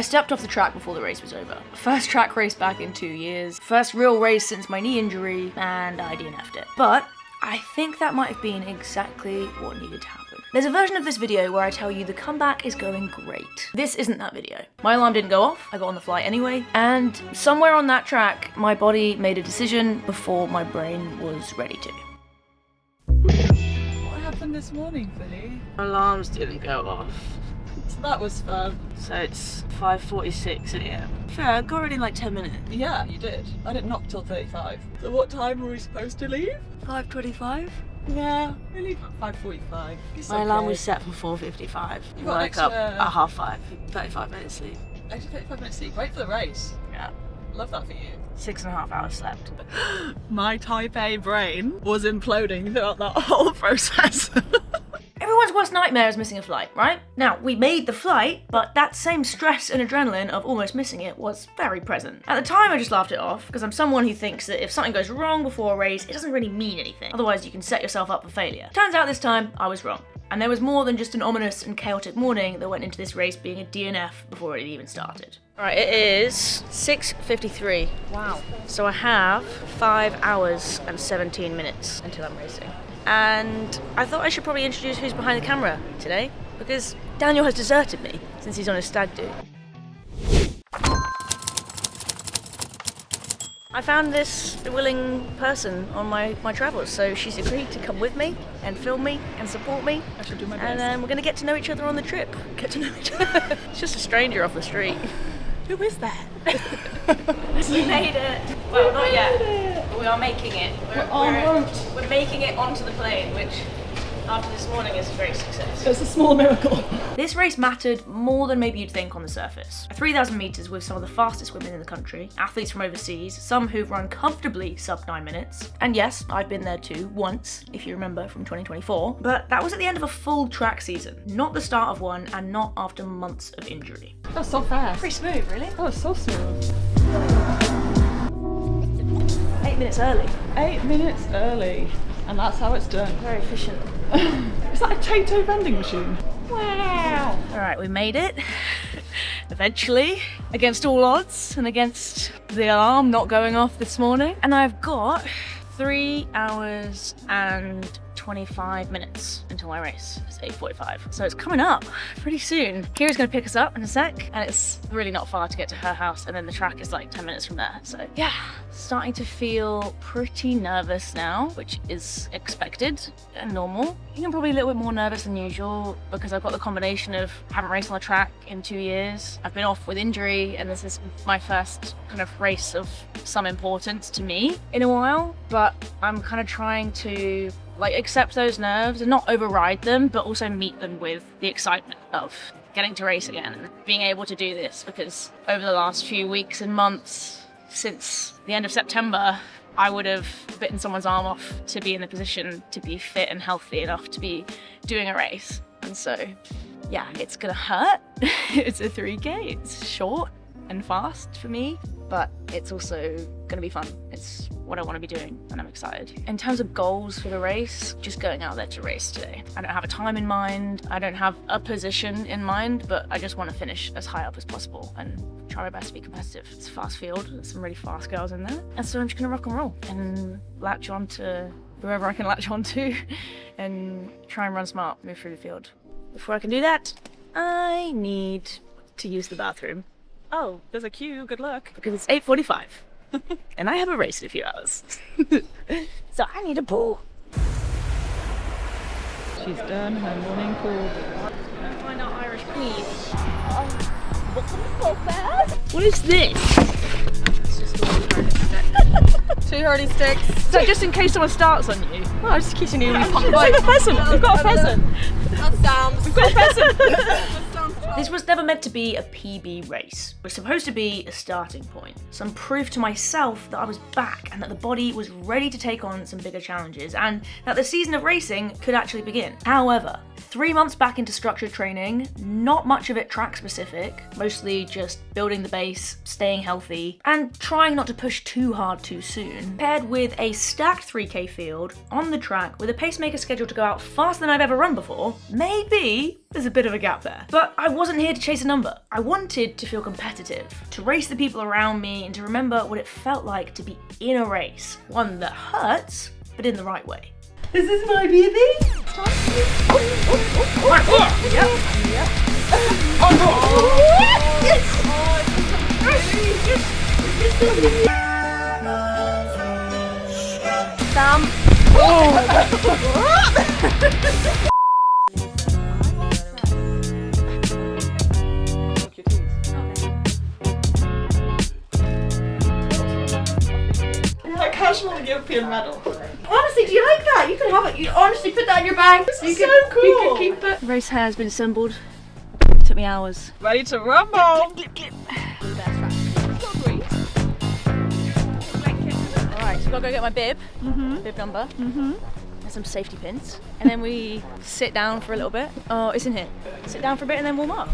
I stepped off the track before the race was over. First track race back in 2 years, first real race since my knee injury, and I DNF'd it. But I think that might have been exactly what needed to happen. There's a version of this video where I tell you the comeback is going great. This isn't that video. My alarm didn't go off, I got on the flight anyway, and somewhere on that track, my body made a decision before my brain was ready to. What happened this morning, Phily? Alarms didn't go off. So that was fun. So it's 5:46 a.m. Fair, I got ready in like 10 minutes. Yeah, you did. I didn't knock till 35. So what time were we supposed to leave? 5:25? Yeah, we leave at 5:45. My alarm was set for 4:55. You got woke up extra- at 5:30, 35 minutes sleep. Extra 35 minutes sleep. Great for the race. Yeah. Love that for you. 6.5 hours slept. My type A brain was imploding throughout that whole process. Everyone's worst nightmare is missing a flight, right? Now, we made the flight, but that same stress and adrenaline of almost missing it was very present. At the time, I just laughed it off, because I'm someone who thinks that if something goes wrong before a race, it doesn't really mean anything. Otherwise, you can set yourself up for failure. Turns out this time, I was wrong. And there was more than just an ominous and chaotic morning that went into this race being a DNF before it even started. Alright, it is 6:53. Wow. So I have 5 hours and 17 minutes until I'm racing. And I thought I should probably introduce who's behind the camera today, because Daniel has deserted me since he's on his stag do. I found this willing person on my travels, so she's agreed to come with me and film me and support me. I should do my best. And we're going to get to know each other on the trip. Get to know each other. It's just a stranger off the street. Who is that? We made it. Well, not yet. But we are making it. We're making it onto the plane, which after this morning is a great success. It's a small miracle. This race mattered more than maybe you'd think on the surface. 3,000 metres with some of the fastest women in the country, athletes from overseas, some who've run comfortably sub 9 minutes. And yes, I've been there too, once, if you remember from 2024. But that was at the end of a full track season, not the start of one, and not after months of injury. That was so fast. Pretty smooth, really. That was so smooth. 8 minutes early. 8 minutes early. And that's how it's done. Very efficient. Is that a potato vending machine? Wow! Alright, we made it. Eventually. Against all odds and against the alarm not going off this morning. And I've got 3 hours and 25 minutes until my race. It's 8:45. So it's coming up pretty soon. Kira's gonna pick us up in a sec, and it's really not far to get to her house, and then the track is like 10 minutes from there. So yeah, starting to feel pretty nervous now, which is expected and normal. I think I'm probably a little bit more nervous than usual because I've got the combination of haven't raced on the track in 2 years. I've been off with injury, and this is my first kind of race of some importance to me in a while, but I'm kind of trying to accept those nerves and not override them, but also meet them with the excitement of getting to race again and being able to do this, because over the last few weeks and months since the end of September, I would have bitten someone's arm off to be in the position to be fit and healthy enough to be doing a race. And so, yeah, it's gonna hurt. It's a 3K, it's short and fast for me, but it's also gonna be fun. It's what I want to be doing, and I'm excited. In terms of goals for the race, just going out there to race today. I don't have a time in mind, I don't have a position in mind, but I just want to finish as high up as possible and try my best to be competitive. It's a fast field, there's some really fast girls in there, and so I'm just gonna rock and roll and latch on to whoever I can latch on to and try and run smart, move through the field. Before I can do that, I need to use the bathroom. Oh, there's a queue. Good luck. Because it's 8:45 and I have a race in a few hours. So I need a poo. She's done her morning call. Find our Irish queen. What is this? It's just one hurdy stick. 2 hurdy sticks. So just in case someone starts on you. Well, just in case you need to pop We've got a pheasant. We've got a pheasant. That sounds. We've got a pheasant. This was never meant to be a PB race. It was supposed to be a starting point, some proof to myself that I was back and that the body was ready to take on some bigger challenges and that the season of racing could actually begin. However, 3 months back into structured training, not much of it track specific, mostly just building the base, staying healthy, and trying not to push too hard too soon, paired with a stacked 3K field on the track with a pacemaker scheduled to go out faster than I've ever run before, maybe there's a bit of a gap there. But I wasn't here to chase a number. I wanted to feel competitive, to race the people around me, and to remember what it felt like to be in a race. One that hurts, but in the right way. Is this my baby? Sam. Like casual European medal. Honestly, do you like that? You can have it. You honestly put that in your bag. This is You so cool. You can keep it. The race hair has been assembled. Took me hours. Ready to rumble. Alright, so I've got to go get my bib. Bib number. And some safety pins. And then we sit down for a little bit. Oh, it's in here. Sit down for a bit and then warm up.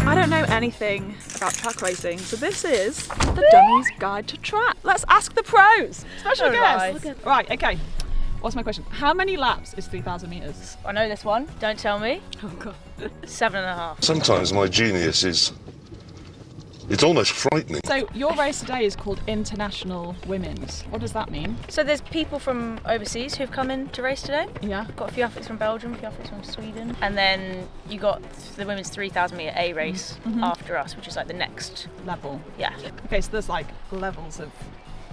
I don't know anything about track racing, so this is the Dummy's Guide to Track. Let's ask the pros. Special guest. Right, okay. What's my question? How many laps is 3,000 metres? I know this one. Don't tell me. Oh god. 7.5. Sometimes my genius is, it's almost frightening. So your race today is called International Women's. What does that mean? So there's people from overseas who've come in to race today. Yeah. Got a few athletes from Belgium, a few athletes from Sweden. And then you got the women's 3,000 metre A race after us, which is like the next. Level. Yeah. Okay, so there's like levels of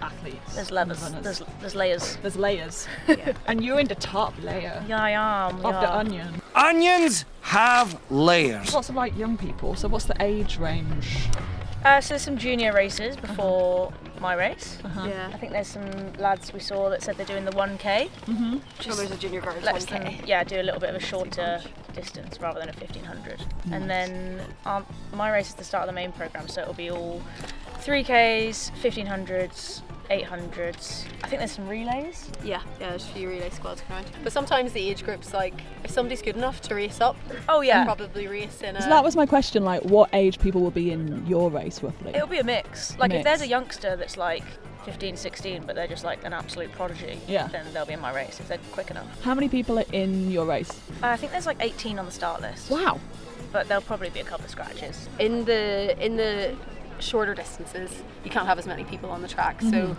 athletes. There's levels. runners. There's layers. There's layers. Yeah. And you're in the top layer Yeah, I am. of the onion. Onions have layers. Lots of like young people. So what's the age range? So there's some junior races before my race. Yeah. I think there's some lads we saw that said they're doing the 1K. Oh, there's a junior version. Let them, do a little bit of a shorter distance rather than a 1500. And then my race is the start of the main program, so it'll be all 3Ks, 1500s, 800s. I think there's some relays. Yeah, there's a few relay squads around. But sometimes the age groups, like, if somebody's good enough to race up, Oh yeah, they'll probably race in a... So that was my question, like what age people will be in your race roughly? it'll be a mix. Like if Mix. there's a youngster that's like 15, 16, but they're just like an absolute prodigy, Yeah. then they'll be in my race if they're quick enough. How many people are in your race? I think there's like 18 on the start list, Wow. but there'll probably be a couple of scratches. In the shorter distances, you can't have as many people on the track. So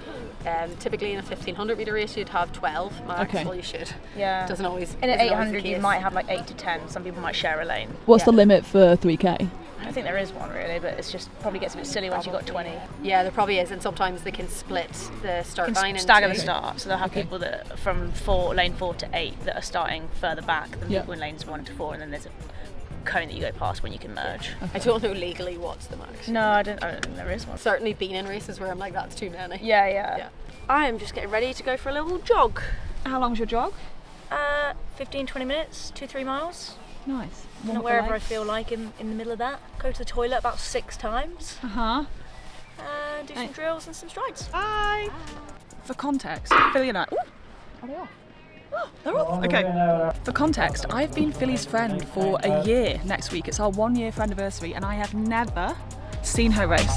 typically in a 1500 metre race, you'd have 12 max. Okay. Well, you should. Yeah. Doesn't always. In an isn't always the 800, you case. might have like 8 to 10. Some people might share a lane. What's the Yeah. limit for 3K? I don't think there is one really, but it's just probably gets a bit silly once you've got 20. Yeah, there probably is, and sometimes they can split the start Can line stagger the into... start, so they'll have people that from lane 4 to 8 that are starting further back than people in lanes 1 to 4, and then there's a cone that you go past when you can merge. I don't know legally what's the max. No, I don't think there is one. Certainly been in races where I'm like, that's too many. Yeah. I am just getting ready to go for a little jog. How long's your jog? 15, 20 minutes, 2-3 miles. Nice. You know, wherever I feel like in the middle of that. Go to the toilet about 6 times. Uh-huh. And do some drills and some strides. Bye. For context, Phily and I... Ooh, are they off? Oh, they're off. Okay. For context, I've been Philly's friend for a year next week. It's our 1-year friendiversary, and I have never seen her race.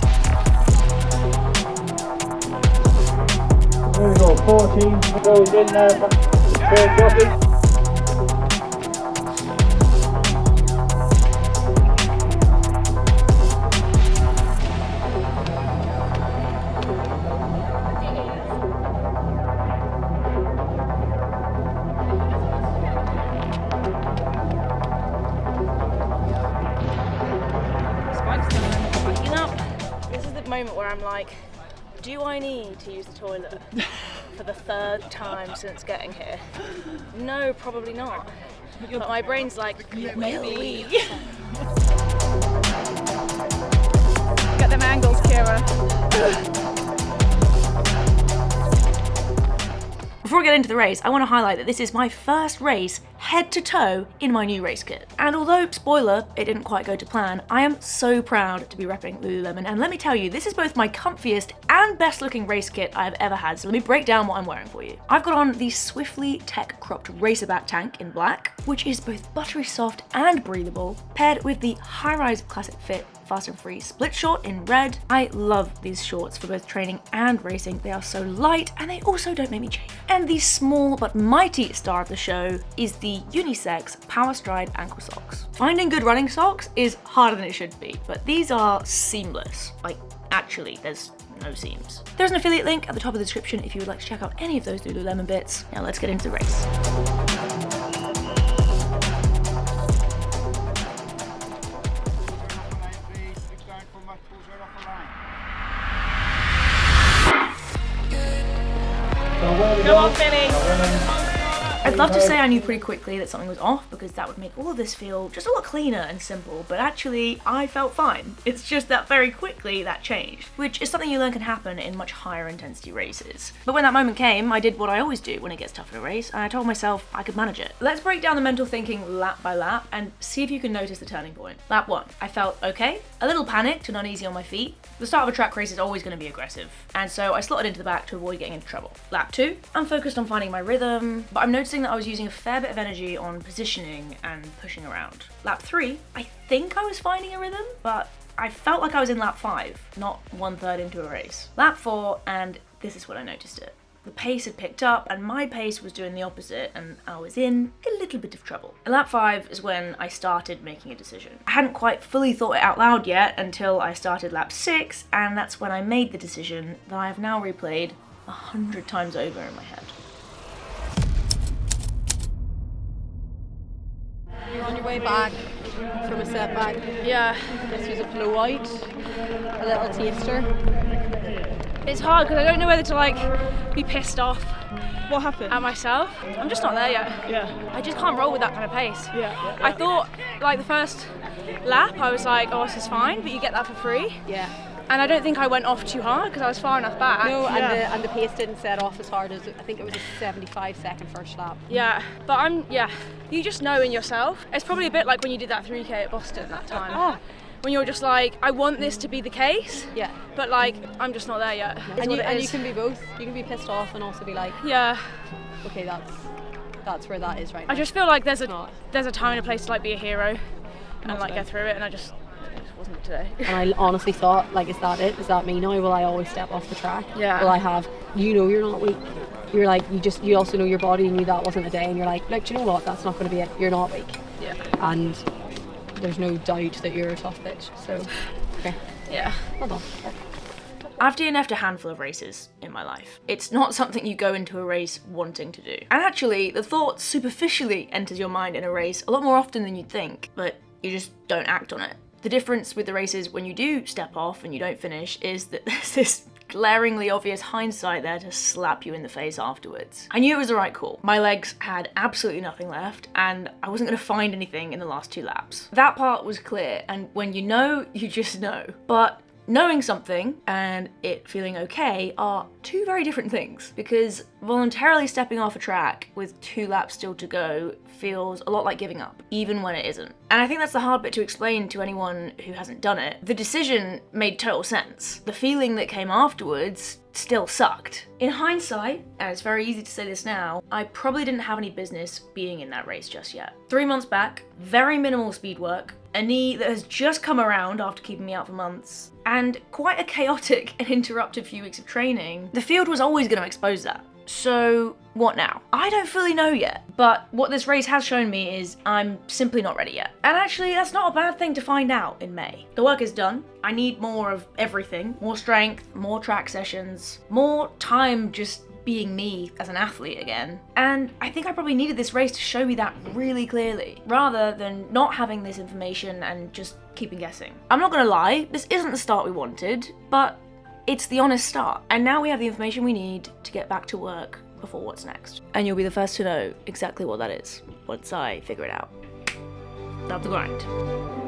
There we go, 14 goes in there for Craig Duffy. This is the moment where I'm like, do I need to use the toilet for the 3rd time since getting here? No, probably not. But my brain's like, maybe. Get them angles, Kira. Before I get into the race, I want to highlight that this is my first race head to toe in my new race kit. And although, spoiler, it didn't quite go to plan, I am so proud to be repping Lululemon, and let me tell you, this is both my comfiest and best looking race kit I've ever had, so let me break down what I'm wearing for you. I've got on the Swiftly Tech Cropped Racerback tank in black, which is both buttery soft and breathable, paired with the high-rise classic fit Fast and Free split short in red. I love these shorts for both training and racing. They are so light and they also don't make me chafe. And the small but mighty star of the show is the unisex Power Stride ankle socks. Finding good running socks is harder than it should be, but these are seamless. Like, actually, there's no seams. There's an affiliate link at the top of the description if you would like to check out any of those Lululemon bits. Now let's get into the race. Come on, Phily. I'd love to say I knew pretty quickly that something was off because that would make all of this feel just a lot cleaner and simple, but actually I felt fine. It's just that very quickly that changed, which is something you learn can happen in much higher intensity races. But when that moment came, I did what I always do when it gets tough in a race, and I told myself I could manage it. Let's break down the mental thinking lap by lap and see if you can notice the turning point. Lap 1, I felt okay, a little panicked and uneasy on my feet. The start of a track race is always going to be aggressive, and so I slotted into the back to avoid getting into trouble. Lap 2, I'm focused on finding my rhythm, but I'm noticing that I was using a fair bit of energy on positioning and pushing around. Lap 3, I think I was finding a rhythm, but I felt like I was in lap 5, not 1/3 into a race. Lap 4, and this is when I noticed it. The pace had picked up and my pace was doing the opposite and I was in a little bit of trouble. And lap 5 is when I started making a decision. I hadn't quite fully thought it out loud yet until I started lap 6, and that's when I made the decision that I have now replayed 100 times over in my head. You're on your way back from a setback. Yeah, This was a blowout, a little taster. it's hard because I don't know whether to be pissed off What happened? at myself. I'm just not there yet. Yeah. I just can't roll with that kind of pace. Yeah. I thought the first lap I was like, oh, this is fine, but you get that for free. Yeah. And I don't think I went off too hard because I was far enough back. No, Yeah. and the pace didn't set off as hard as, I think it was a 75-second first lap. Yeah, but you just know in yourself. It's probably a bit like when you did that 3K at Boston that time. Oh. When you're just like, I want this to be the case, Yeah. but I'm just not there yet. And you can be both. You can be pissed off and also be like, Yeah, okay, that's where that is right now. I just feel like there's not. a time and a place to be a hero and today. get through it, and it just wasn't today. And I honestly thought, is that it? Is that me now? Will I always step off the track? Yeah. Will I have, you're not weak. You're like, you also know your body and you that wasn't a day, and you're like, do you know what? That's not going to be it. You're not weak. Yeah. And there's no doubt that you're a tough bitch. So, okay. Yeah. Well done. I've DNF'd a handful of races in my life. It's not something you go into a race wanting to do. And actually, the thought superficially enters your mind in a race a lot more often than you'd think, but you just don't act on it. The difference with the races when you do step off and you don't finish is that there's this glaringly obvious hindsight there to slap you in the face afterwards. I knew it was the right call. My legs had absolutely nothing left and I wasn't going to find anything in the last 2 laps. That part was clear, and when you know, you just know. But knowing something and it feeling okay are 2 very different things, because voluntarily stepping off a track with 2 laps still to go feels a lot like giving up, even when it isn't. And I think that's the hard bit to explain to anyone who hasn't done it. The decision made total sense. The feeling that came afterwards still sucked. In hindsight, and it's very easy to say this now, I probably didn't have any business being in that race just yet. 3 months back, very minimal speed work, a knee that has just come around after keeping me out for months, and quite a chaotic and interrupted few weeks of training. The field was always going to expose that. So what now? I don't fully know yet, but what this race has shown me is I'm simply not ready yet. And actually, that's not a bad thing to find out in May. The work is done. I need more of everything. More strength, more track sessions, more time just being me as an athlete again. And I think I probably needed this race to show me that really clearly, rather than not having this information and just keeping guessing. I'm not gonna lie, this isn't the start we wanted, but it's the honest start. And now we have the information we need to get back to work before what's next. And you'll be the first to know exactly what that is once I figure it out. Love the grind.